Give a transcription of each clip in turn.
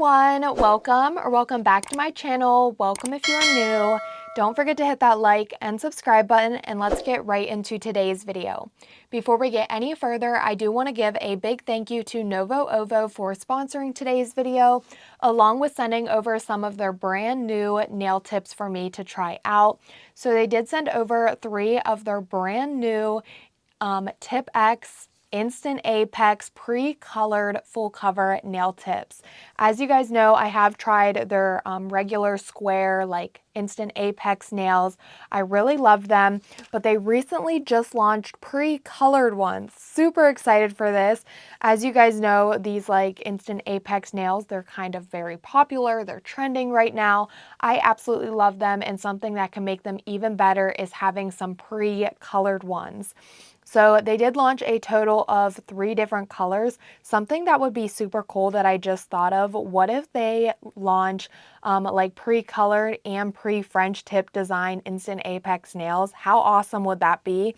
everyone, welcome back to my channel. Welcome if you're new. Don't forget to hit that like and subscribe button, and let's get right into today's video. Before we get any further, I do want to give a big thank you to Novo Ovo for sponsoring today's video, along with sending over some of their brand new nail tips for me to try out. So they did send over 3 of their brand new Tip X Instant Apex pre-colored full cover nail tips. As you guys know, I have tried their regular square like Instant Apex nails. I really love them, but they recently just launched pre-colored ones. Super excited for this. As you guys know, these like Instant Apex nails, they're kind of very popular. They're trending right now. I absolutely love them, and something that can make them even better is having some pre-colored ones. So they did launch a total of 3 different colors. Something that would be super cool that I just thought of, what if they launch like pre-colored and pre-French tip design Instant Apex nails? How awesome would that be?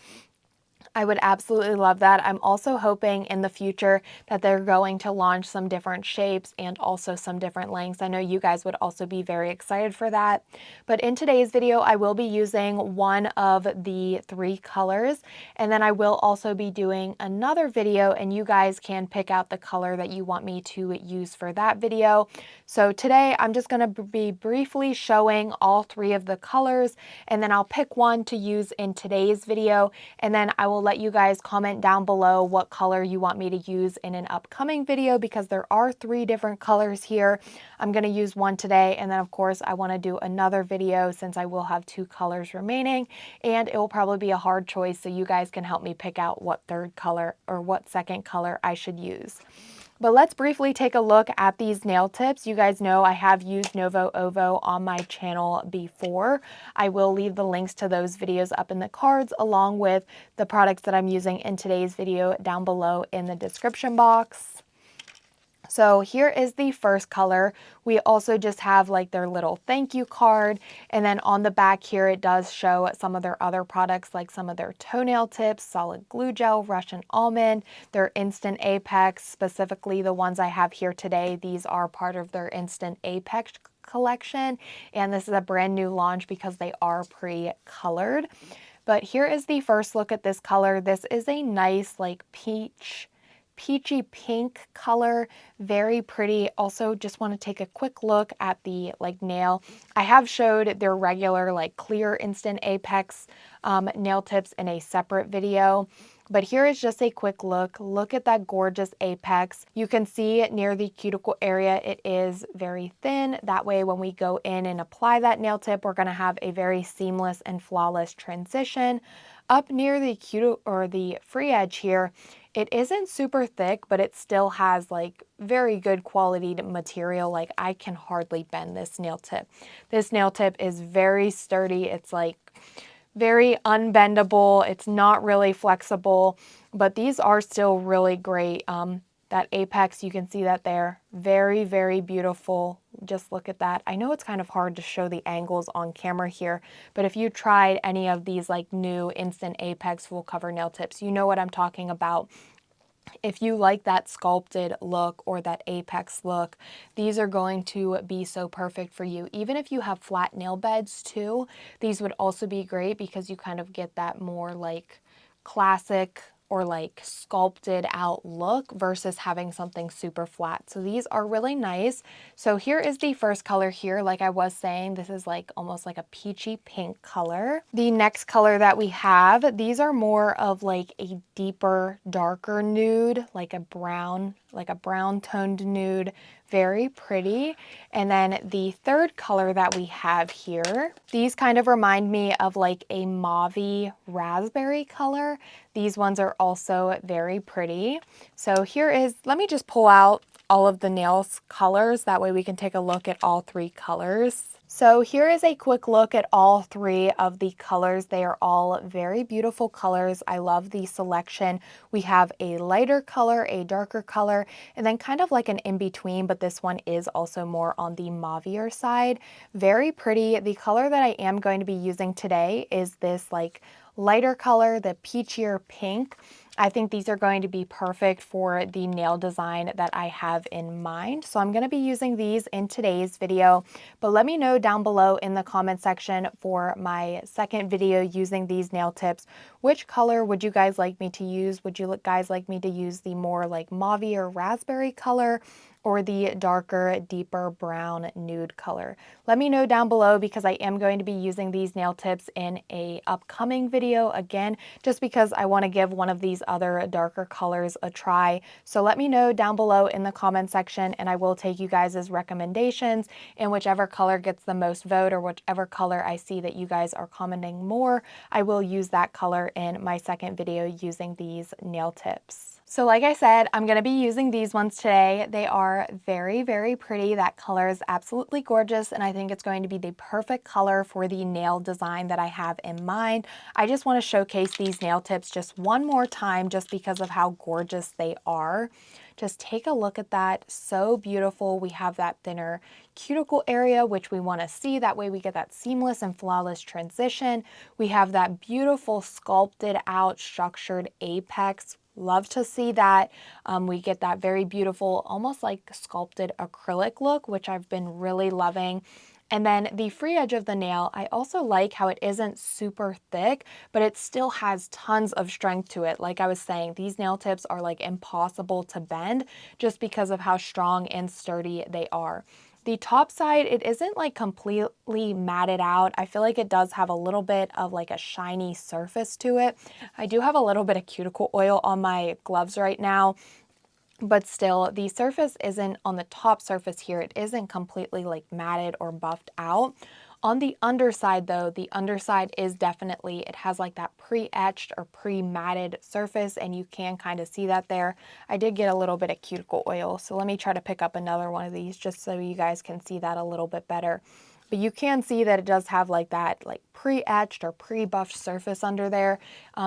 I would absolutely love that. I'm also hoping in the future that they're going to launch some different shapes and also some different lengths. I know you guys would also be very excited for that. But in today's video, I will be using one of the 3 colors, and then I will also be doing another video, and you guys can pick out the color that you want me to use for that video. So today I'm just going to be briefly showing all 3 of the colors, and then I'll pick one to use in today's video, and then I will let you guys comment down below what color you want me to use in an upcoming video, because there are 3 different colors here. I'm going to use one today, and then of course I want to do another video since I will have 2 colors remaining, and it will probably be a hard choice, so you guys can help me pick out what 3rd color or what 2nd color I should use. But let's briefly take a look at these nail tips. You guys know I have used Novo Ovo on my channel before. I will leave the links to those videos up in the cards, along with the products that I'm using in today's video down below in the description box. So here is the first color. We also just have like their little thank you card, and then on the back here it does show some of their other products, like some of their toenail tips, solid glue gel, Russian almond, their Instant Apex, specifically the ones I have here today. These are part of their Instant Apex collection, and this is a brand new launch because they are pre-colored. But here is the first look at this color. This is a nice like peachy pink color, very pretty. Also just want to take a quick look at the like nail. I have showed their regular like clear Instant Apex nail tips in a separate video, but here is just a quick look. Look at that gorgeous apex. You can see near the cuticle area it is very thin. That way when we go in and apply that nail tip, we're going to have a very seamless and flawless transition. Up near the cuticle or the free edge here, it isn't super thick, but it still has like very good quality material. Like I can hardly bend this nail tip. This nail tip is very sturdy. It's like very unbendable. It's not really flexible, but these are still really great. That apex, you can see that there. Very, very beautiful. Just look at that. I know it's kind of hard to show the angles on camera here, but if you tried any of these like new Instant Apex full cover nail tips, you know what I'm talking about. If you like that sculpted look or that apex look, these are going to be so perfect for you. Even if you have flat nail beds too, these would also be great because you kind of get that more like classic or like sculpted out look versus having something super flat. So these are really nice. So here is the first color here. Like I was saying, this is like almost like a peachy pink color. The next color that we have, these are more of like a deeper, darker nude, like a brown toned nude. Very pretty. And then the third color that we have here, these kind of remind me of like a mauvey raspberry color. These ones are also very pretty. So here is, let me just pull out all of the nails colors. That way we can take a look at all 3 colors. So here is a quick look at all 3 of the colors. They are all very beautiful colors. I love the selection. We have a lighter color, a darker color, and then kind of like an in-between, but this one is also more on the mauvier side. Very pretty. The color that I am going to be using today is this like lighter color, the peachier pink. I think these are going to be perfect for the nail design that I have in mind. So I'm going to be using these in today's video, but let me know down below in the comment section for my second video using these nail tips, which color would you guys like me to use? Would you guys like me to use the more like mauve or raspberry color, or the darker, deeper brown nude color? Let me know down below, because I am going to be using these nail tips in a upcoming video again, just because I want to give one of these other darker colors a try. So let me know down below in the comment section, and I will take you guys' recommendations, and whichever color gets the most vote, or whichever color I see that you guys are commenting more, I will use that color in my second video using these nail tips. So like I said, I'm going to be using these ones today. They are very, very pretty. That color is absolutely gorgeous, and I think it's going to be the perfect color for the nail design that I have in mind. I just want to showcase these nail tips just one more time, just because of how gorgeous they are. Just take a look at that. So beautiful. We have that thinner cuticle area, which we want to see. That way we get that seamless and flawless transition. We have that beautiful sculpted out structured apex. Love to see that. We get that very beautiful, almost like sculpted acrylic look, which I've been really loving. And then the free edge of the nail, I also like how it isn't super thick, but it still has tons of strength to it. Like I was saying, these nail tips are like impossible to bend just because of how strong and sturdy they are. The top side, it isn't like completely matted out. I feel like it does have a little bit of like a shiny surface to it. I do have a little bit of cuticle oil on my gloves right now, but still the surface isn't, on the top surface here, it isn't completely like matted or buffed out. On the underside though, the underside is definitely, it has like that pre-etched or pre-matted surface, and you can kind of see that there. I did get a little bit of cuticle oil, so let me try to pick up another one of these just so you guys can see that a little bit better. But you can see that it does have like that like pre-etched or pre-buffed surface under there.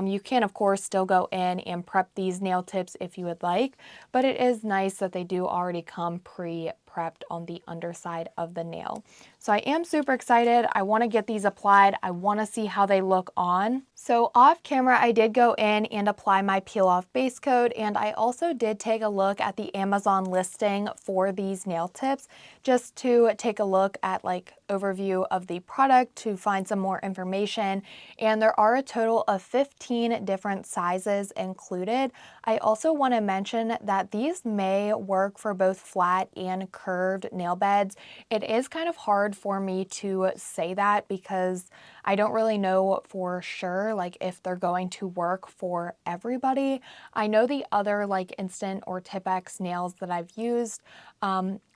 You can of course still go in and prep these nail tips if you would like, but it is nice that they do already come pre-prepped on the underside of the nail. So I am super excited. I want to get these applied. I want to see how they look on. So off camera, I did go in and apply my peel off base coat, and I also did take a look at the Amazon listing for these nail tips just to take a look at like overview of the product to find some more information. And there are a total of 15 different sizes included. I also want to mention that these may work for both flat and curved nail beds. It is kind of hard for me to say that because I don't really know for sure like if they're going to work for everybody. I know the other like Instant or Tipp-Ex nails that I've used,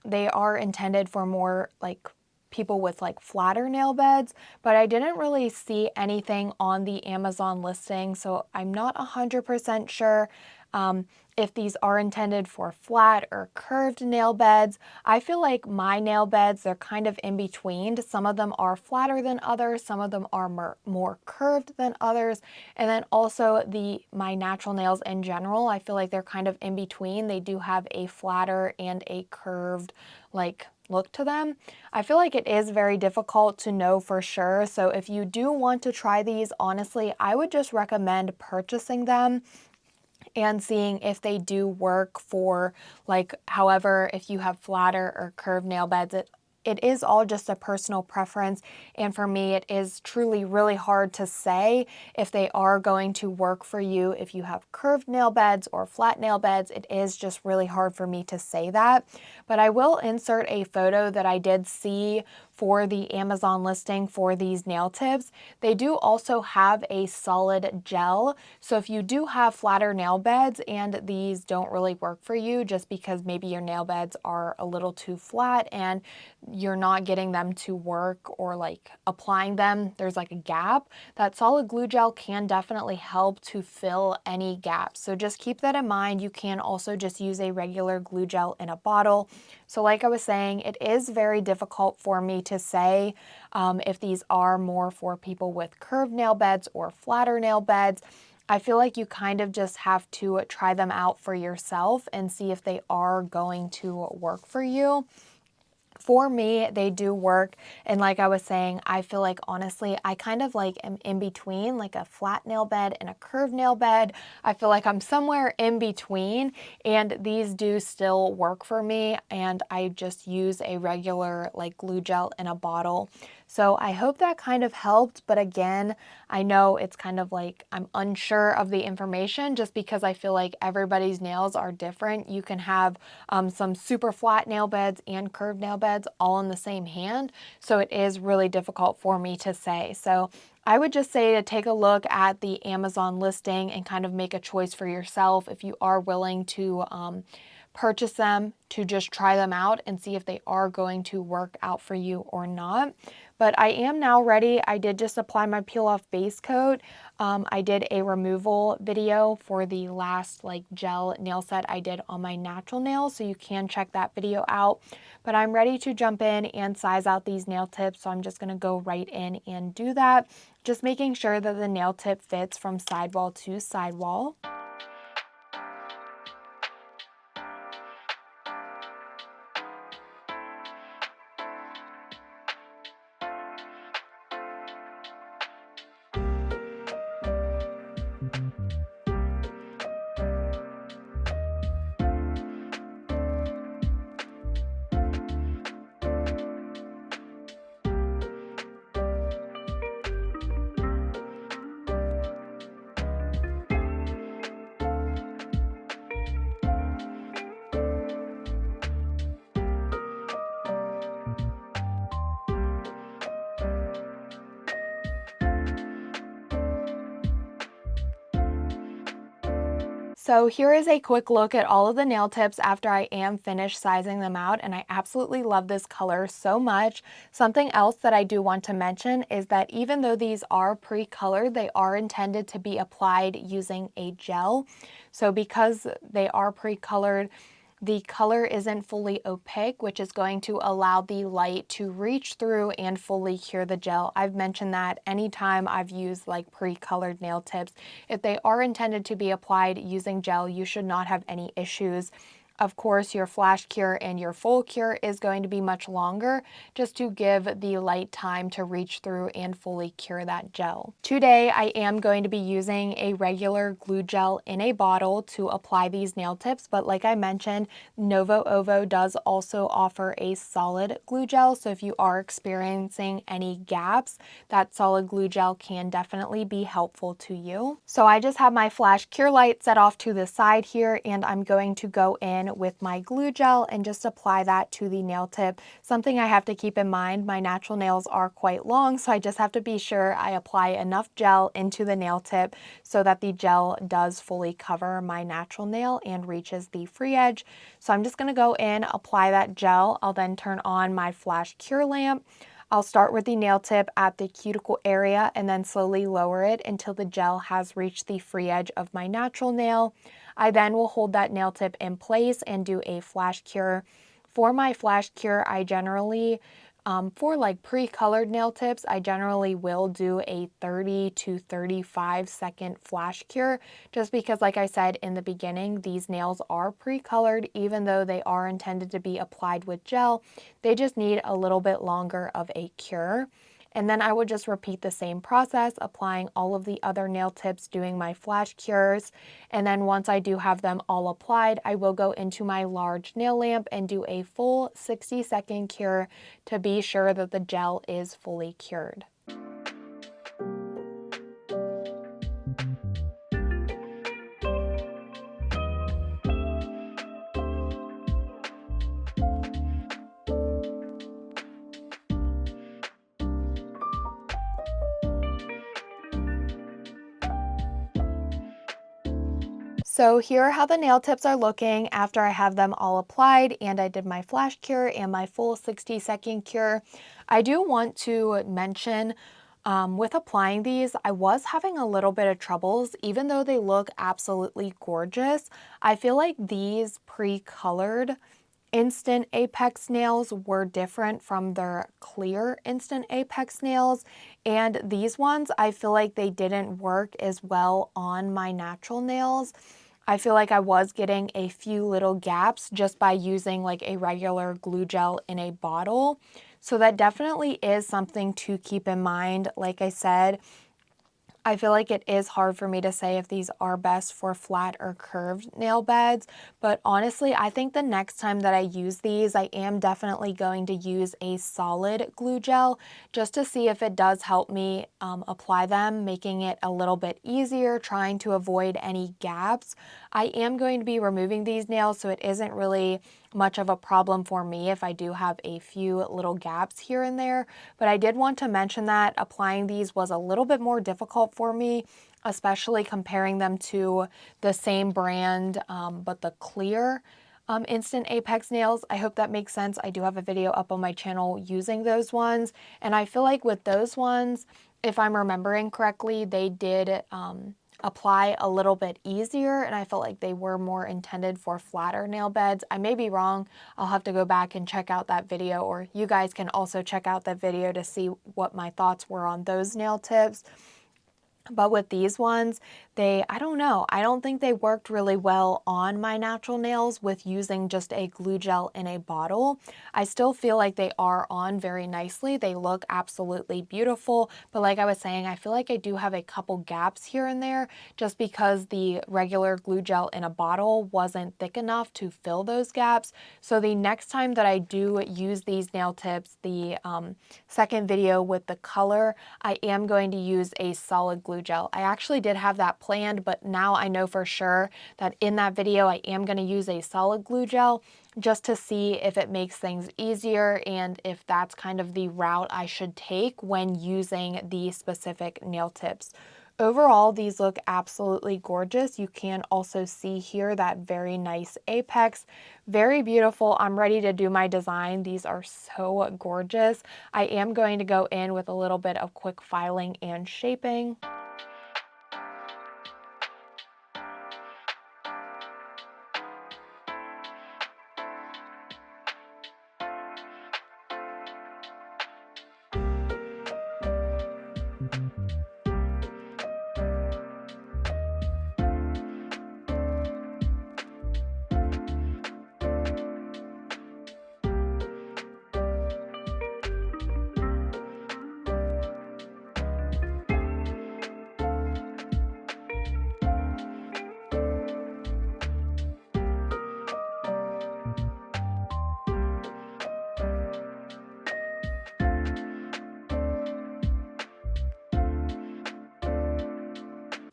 they are intended for more like people with like flatter nail beds, but I didn't really see anything on the Amazon listing, so I'm not 100% sure if these are intended for flat or curved nail beds. I feel like my nail beds, they're kind of in between. Some of them are flatter than others, some of them are more curved than others, and then also my natural nails in general, I feel like they're kind of in between. They do have a flatter and a curved like look to them. I feel like it is very difficult to know for sure. So if you do want to try these, honestly, I would just recommend purchasing them and seeing if they do work for like, however, if you have flatter or curved nail beds, it is all just a personal preference. And for me, it is truly really hard to say if they are going to work for you. If you have curved nail beds or flat nail beds, it is just really hard for me to say that. But I will insert a photo that I did see for the Amazon listing for these nail tips. They do also have a solid gel. So if you do have flatter nail beds and these don't really work for you just because maybe your nail beds are a little too flat and you're not getting them to work, or like applying them, there's like a gap, that solid glue gel can definitely help to fill any gaps. So just keep that in mind. You can also just use a regular glue gel in a bottle. So like I was saying, it is very difficult for me to say if these are more for people with curved nail beds or flatter nail beds. I feel like you kind of just have to try them out for yourself and see if they are going to work for you. for me, they do work. And like I was saying, I feel like honestly, I kind of like am in between like a flat nail bed and a curved nail bed. I feel like I'm somewhere in between, and these do still work for me. And I just use a regular like glue gel in a bottle. So I hope that kind of helped. But again, I know it's kind of like I'm unsure of the information just because I feel like everybody's nails are different. You can have some super flat nail beds and curved nail beds all in the same hand. So it is really difficult for me to say. So I would just say to take a look at the Amazon listing and kind of make a choice for yourself if you are willing to purchase them, to just try them out and see if they are going to work out for you or not. But I am now ready. I did just apply my peel off base coat. I did a removal video for the last like gel nail set I did on my natural nails, so you can check that video out. But I'm ready to jump in and size out these nail tips, so I'm just going to go right in and do that, just making sure that the nail tip fits from sidewall to sidewall. So here is a quick look at all of the nail tips after I am finished sizing them out, and I absolutely love this color so much. Something else that I do want to mention is that even though these are pre-colored, they are intended to be applied using a gel. So because they are pre-colored, the color isn't fully opaque, which is going to allow the light to reach through and fully cure the gel. I've mentioned that anytime I've used like pre-colored nail tips, if they are intended to be applied using gel, you should not have any issues. Of course, your flash cure and your full cure is going to be much longer, just to give the light time to reach through and fully cure that gel. Today, I am going to be using a regular glue gel in a bottle to apply these nail tips, but like I mentioned, Novo Ovo does also offer a solid glue gel, so if you are experiencing any gaps, that solid glue gel can definitely be helpful to you. So I just have my flash cure light set off to the side here, and I'm going to go in with my glue gel and just apply that to the nail tip. Something I have to keep in mind, my natural nails are quite long, so I just have to be sure I apply enough gel into the nail tip so that the gel does fully cover my natural nail and reaches the free edge. So I'm just going to go in, apply that gel. I'll then turn on my flash cure lamp. I'll start with the nail tip at the cuticle area and then slowly lower it until the gel has reached the free edge of my natural nail. I then will hold that nail tip in place and do a flash cure. For my flash cure, I generally, for like pre-colored nail tips, I generally will do a 30 to 35 second flash cure, just because like I said in the beginning, these nails are pre-colored. Even though they are intended to be applied with gel, they just need a little bit longer of a cure. And then I would just repeat the same process, applying all of the other nail tips, doing my flash cures. And then once I do have them all applied, I will go into my large nail lamp and do a full 60-second cure to be sure that the gel is fully cured. So here are how the nail tips are looking after I have them all applied and I did my flash cure and my full 60-second cure. I do want to mention with applying these, I was having a little bit of troubles. Even though they look absolutely gorgeous, I feel like these pre-colored Instant Apex nails were different from their clear Instant Apex nails, and these ones I feel like they didn't work as well on my natural nails. I feel like I was getting a few little gaps just by using like a regular glue gel in a bottle. So that definitely is something to keep in mind. Like I said, I feel like it is hard for me to say if these are best for flat or curved nail beds, but honestly, I think the next time that I use these, I am definitely going to use a solid glue gel just to see if it does help me apply them, making it a little bit easier, trying to avoid any gaps. I am going to be removing these nails, so it isn't really much of a problem for me if I do have a few little gaps here and there, but I did want to mention that applying these was a little bit more difficult for me, especially comparing them to the same brand, but the clear Instant Apex nails. I hope that makes sense. I do have a video up on my channel using those ones, and I feel like with those ones, if I'm remembering correctly, they did apply a little bit easier, and I felt like they were more intended for flatter nail beds. I may be wrong. I'll have to go back and check out that video, or you guys can also check out that video to see what my thoughts were on those nail tips. But with these ones, I don't know, I don't think they worked really well on my natural nails with using just a glue gel in a bottle. I still feel like they are on very nicely. They look absolutely beautiful. But like I was saying, I feel like I do have a couple gaps here and there just because the regular glue gel in a bottle wasn't thick enough to fill those gaps. So the next time that I do use these nail tips, the second video with the color, I am going to use a solid glue gel. I actually did have that planned, but now I know for sure that in that video I am going to use a solid glue gel just to see if it makes things easier and if that's kind of the route I should take when using the specific nail tips. Overall, these look absolutely gorgeous. You can also see here that very nice apex. Very beautiful. I'm ready to do my design. These are so gorgeous. I am going to go in with a little bit of quick filing and shaping.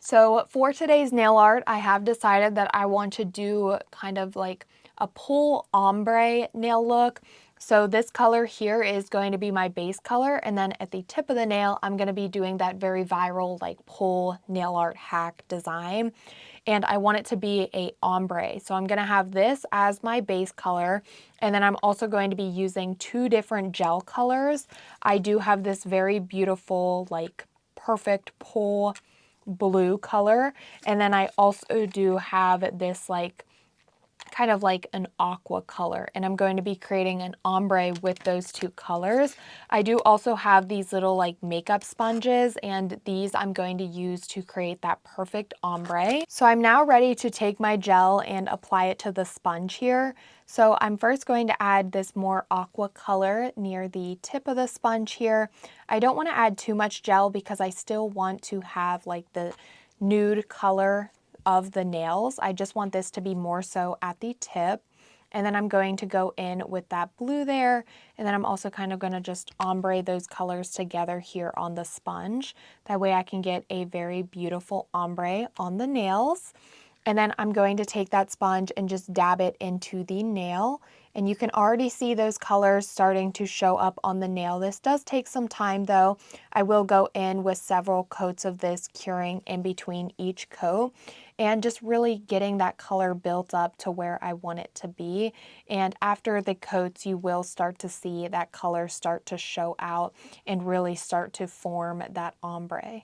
So for today's nail art, I have decided that I want to do kind of like a pull ombre nail look. So this color here is going to be my base color, and then at the tip of the nail, I'm going to be doing that very viral like pull nail art hack design. And I want it to be a ombre. So I'm going to have this as my base color, and then I'm also going to be using two different gel colors. I do have this very beautiful like perfect pull blue color, and then I also do have this like kind of like an aqua color, and I'm going to be creating an ombre with those two colors. I do also have these little like makeup sponges, and these I'm going to use to create that perfect ombre. So I'm now ready to take my gel and apply it to the sponge here. So I'm first going to add this more aqua color near the tip of the sponge here. I don't want to add too much gel because I still want to have like the nude color of the nails. I just want this to be more so at the tip. And then I'm going to go in with that blue there. And then I'm also kind of going to just ombre those colors together here on the sponge. That way I can get a very beautiful ombre on the nails. And then I'm going to take that sponge and just dab it into the nail. And you can already see those colors starting to show up on the nail. This does take some time though. I will go in with several coats of this, curing in between each coat and just really getting that color built up to where I want it to be. And after the coats, you will start to see that color start to show out and really start to form that ombre.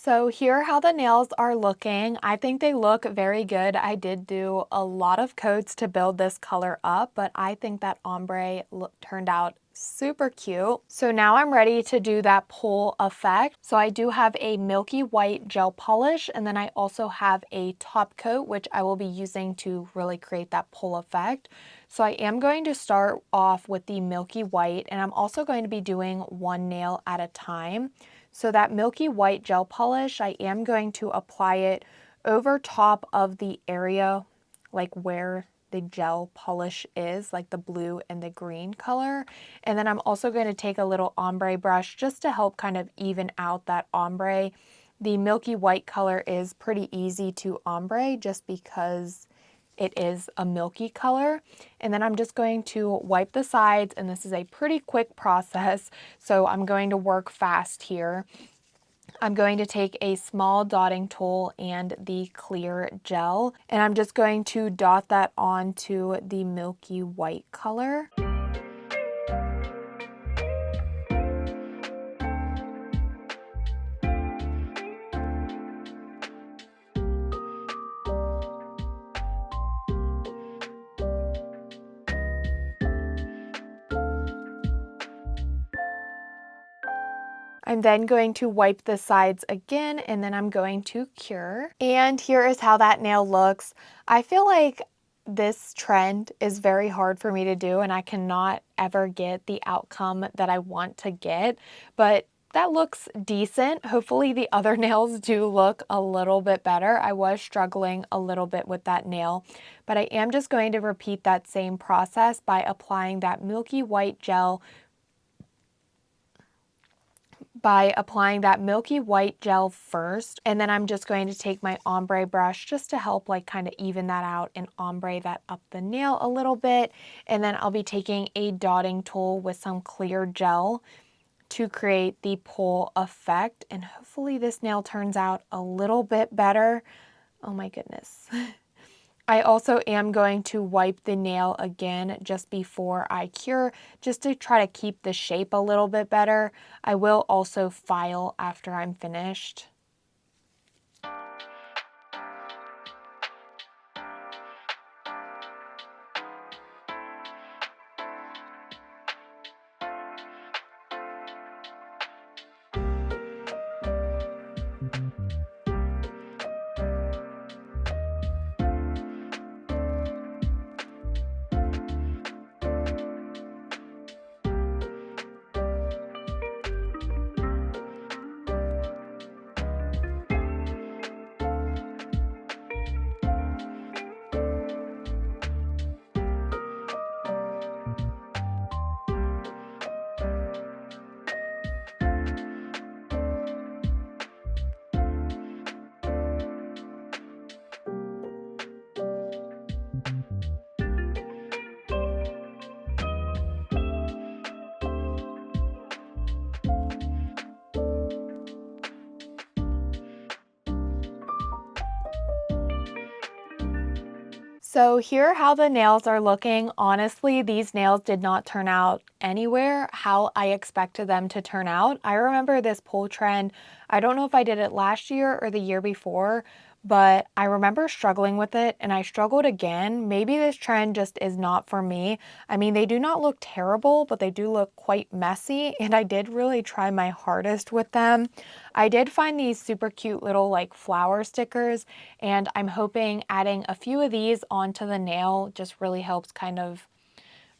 So here are how the nails are looking. I think they look very good. I did do a lot of coats to build this color up, but I think that ombre turned out super cute. So now I'm ready to do that pull effect. So I do have a milky white gel polish, and then I also have a top coat, which I will be using to really create that pull effect. So I am going to start off with the milky white, and I'm also going to be doing one nail at a time. So that milky white gel polish, I am going to apply it over top of the area, like where the gel polish is, like the blue and the green color. And then I'm also going to take a little ombre brush just to help kind of even out that ombre. The milky white color is pretty easy to ombre just because it is a milky color. And then I'm just going to wipe the sides, and this is a pretty quick process, so I'm going to work fast here. I'm going to take a small dotting tool and the clear gel, and I'm just going to dot that onto the milky white color. I'm then going to wipe the sides again, and then I'm going to cure. And here is how that nail looks. I feel like this trend is very hard for me to do, and I cannot ever get the outcome that I want to get, but that looks decent. Hopefully the other nails do look a little bit better. I was struggling a little bit with that nail, but I am just going to repeat that same process by applying that milky white gel first, and then I'm just going to take my ombre brush just to help like kind of even that out and ombre that up the nail a little bit. And then I'll be taking a dotting tool with some clear gel to create the pull effect, and hopefully this nail turns out a little bit better. Oh my goodness. I also am going to wipe the nail again just before I cure, just to try to keep the shape a little bit better. I will also file after I'm finished. So here are how the nails are looking. Honestly, these nails did not turn out anywhere how I expected them to turn out. I remember this pull trend, I don't know if I did it last year or the year before, but I remember struggling with it, and I struggled again. Maybe this trend just is not for me. I mean, they do not look terrible, but they do look quite messy, and I did really try my hardest with them. I did find these super cute little like flower stickers, and I'm hoping adding a few of these onto the nail just really helps kind of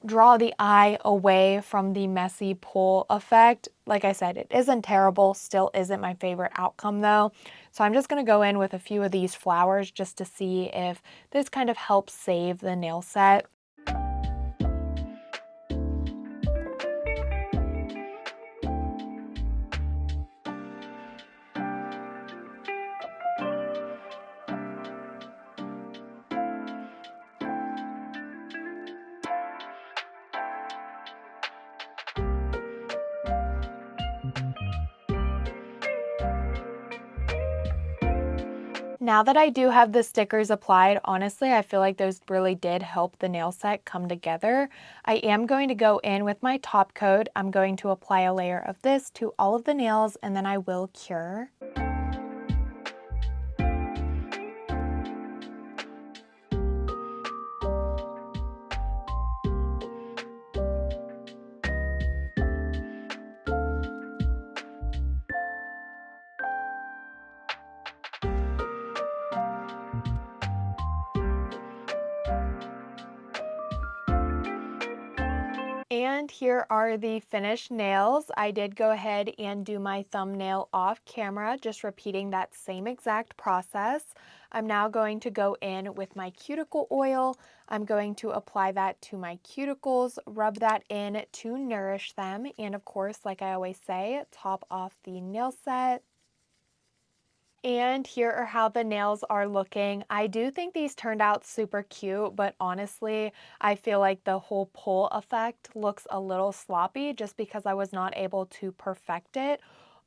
draw the eye away from the messy pull effect. Like I said, it isn't terrible, still isn't my favorite outcome though. So I'm just going to go in with a few of these flowers just to see if this kind of helps save the nail set. Now that I do have the stickers applied, honestly, I feel like those really did help the nail set come together. I am going to go in with my top coat. I'm going to apply a layer of this to all of the nails, and then I will cure. And here are the finished nails. I did go ahead and do my thumbnail off camera, just repeating that same exact process. I'm now going to go in with my cuticle oil. I'm going to apply that to my cuticles, rub that in to nourish them, and of course, like I always say, top off the nail set. And here are how the nails are looking. I do think these turned out super cute, but honestly, I feel like the whole pull effect looks a little sloppy just because I was not able to perfect it.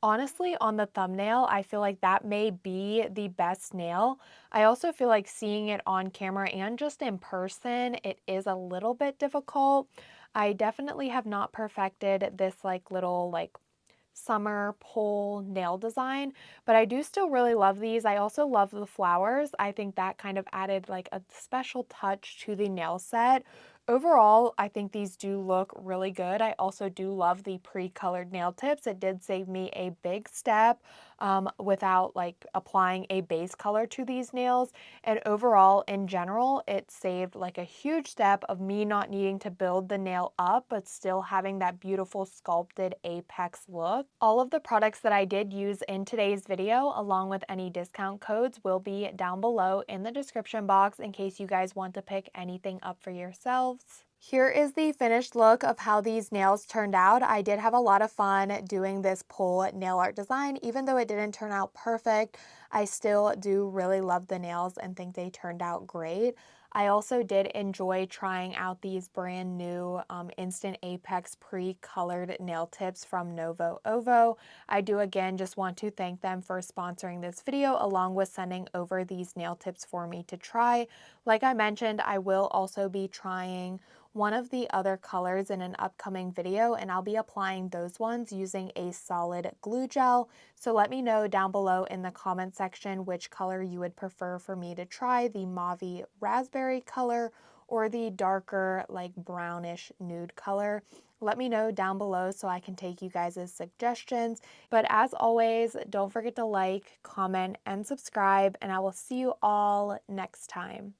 Honestly, on the thumbnail, I feel like that may be the best nail. I also feel like seeing it on camera and just in person, it is a little bit difficult. I definitely have not perfected this little summer pole nail design, but I do still really love these. I also love the flowers. I think that kind of added like a special touch to the nail set. Overall, I think these do look really good. I also do love the pre-colored nail tips. It did save me a big step without applying a base color to these nails. And overall, in general, it saved like a huge step of me not needing to build the nail up, but still having that beautiful sculpted apex look. All of the products that I did use in today's video, along with any discount codes, will be down below in the description box in case you guys want to pick anything up for yourselves. Here is the finished look of how these nails turned out. I did have a lot of fun doing this pole nail art design. Even though it didn't turn out perfect, I still do really love the nails and think they turned out great. I also did enjoy trying out these brand new Instant Apex pre-colored nail tips from Novo Ovo. I do again just want to thank them for sponsoring this video along with sending over these nail tips for me to try. Like I mentioned, I will also be trying one of the other colors in an upcoming video, and I'll be applying those ones using a solid glue gel. So let me know down below in the comment section which color you would prefer for me to try, the mauvey raspberry color or the darker like brownish nude color. Let me know down below so I can take you guys' suggestions. But as always, don't forget to like, comment, and subscribe, and I will see you all next time.